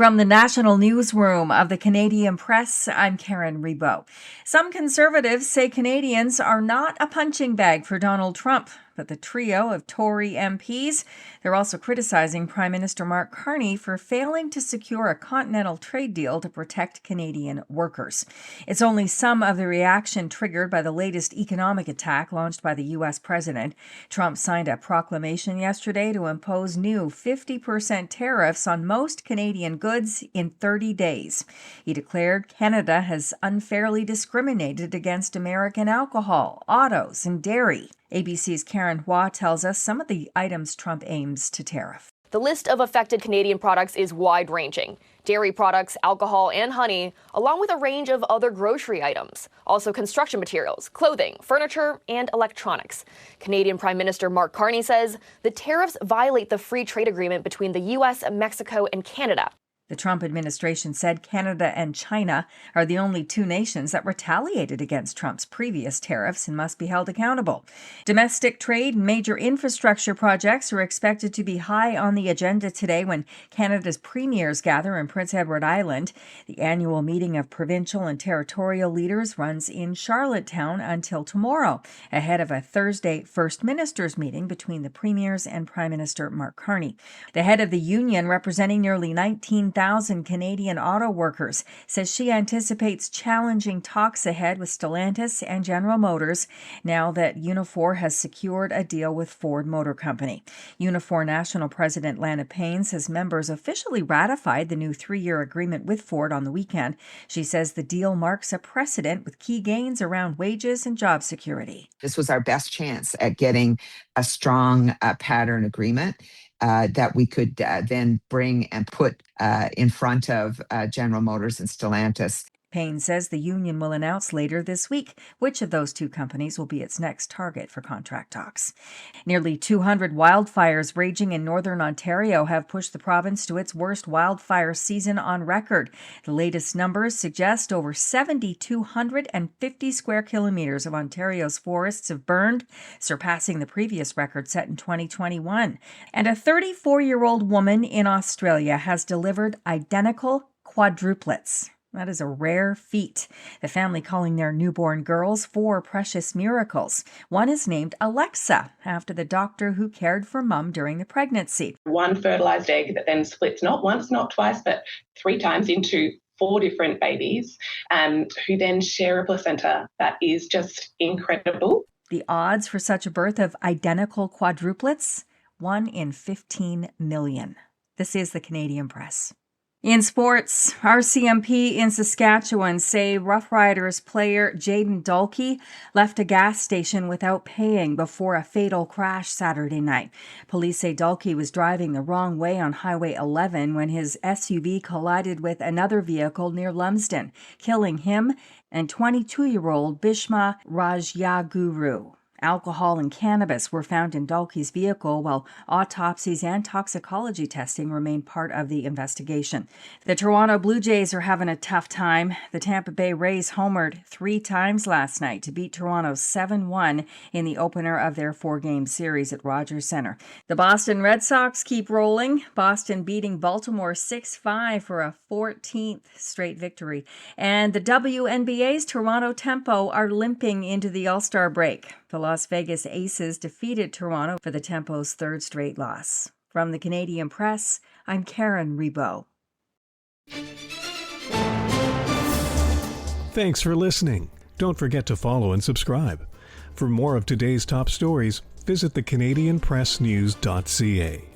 From the national newsroom of the Canadian Press, I'm Karen Rebow. Some conservatives say Canadians are not a punching bag for Donald Trump, but the trio of Tory MPs, they're also criticizing Prime Minister Mark Carney for failing to secure a continental trade deal to protect Canadian workers. It's only some of the reaction triggered by the latest economic attack launched by the U.S. president. Trump signed a proclamation yesterday to impose new 50% tariffs on most Canadian goods in 30 days. He declared Canada has unfairly discriminated against American alcohol, autos, and dairy. ABC's Karen Hua tells us some of the items Trump aims to tariff. The list of affected Canadian products is wide-ranging. Dairy products, alcohol, and honey, along with a range of other grocery items. Also construction materials, clothing, furniture, and electronics. Canadian Prime Minister Mark Carney says the tariffs violate the free trade agreement between the U.S., Mexico, and Canada. The Trump administration said Canada and China are the only two nations that retaliated against Trump's previous tariffs and must be held accountable. Domestic trade and major infrastructure projects are expected to be high on the agenda today when Canada's premiers gather in Prince Edward Island. The annual meeting of provincial and territorial leaders runs in Charlottetown until tomorrow, ahead of a Thursday First Ministers meeting between the premiers and Prime Minister Mark Carney. The head of the union, representing nearly 19,000 Canadian auto workers, says she anticipates challenging talks ahead with Stellantis and General Motors now that Unifor has secured a deal with Ford Motor Company. Unifor National President Lana Payne says members officially ratified the new 3-year agreement with Ford on the weekend. She says the deal marks a precedent with key gains around wages and job security. This was our best chance at getting a strong pattern agreement that we could then bring and put in front of General Motors and Stellantis. Payne says the union will announce later this week which of those two companies will be its next target for contract talks. Nearly 200 wildfires raging in northern Ontario have pushed the province to its worst wildfire season on record. The latest numbers suggest over 7,250 square kilometers of Ontario's forests have burned, surpassing the previous record set in 2021. And a 34-year-old woman in Australia has delivered identical quadruplets. That is a rare feat. The family calling their newborn girls 4 precious miracles. One is named Alexa, after the doctor who cared for Mum during the pregnancy. One fertilized egg that then splits not once, not twice, but 3 times into 4 different babies, who then share a placenta. That is just incredible. The odds for such a birth of identical quadruplets? 1 in 15 million. This is the Canadian Press. In sports, RCMP in Saskatchewan say Rough Riders player Jaden Dalkey left a gas station without paying before a fatal crash Saturday night. Police say Dalkey was driving the wrong way on Highway 11 when his SUV collided with another vehicle near Lumsden, killing him and 22-year-old Bhishma Rajyaguru. Alcohol and cannabis were found in Dalkey's vehicle, while autopsies and toxicology testing remain part of the investigation. The Toronto Blue Jays are having a tough time. The Tampa Bay Rays homered 3 times last night to beat Toronto 7-1 in the opener of their 4-game series at Rogers Centre. The Boston Red Sox keep rolling, Boston beating Baltimore 6-5 for a 14th straight victory. And the WNBA's Toronto Tempo are limping into the All-Star break. The Las Vegas Aces defeated Toronto for the Tempo's 3rd straight loss. From the Canadian Press, I'm Karen Rebow. Thanks for listening. Don't forget to follow and subscribe. For more of today's top stories, visit thecanadianpressnews.ca.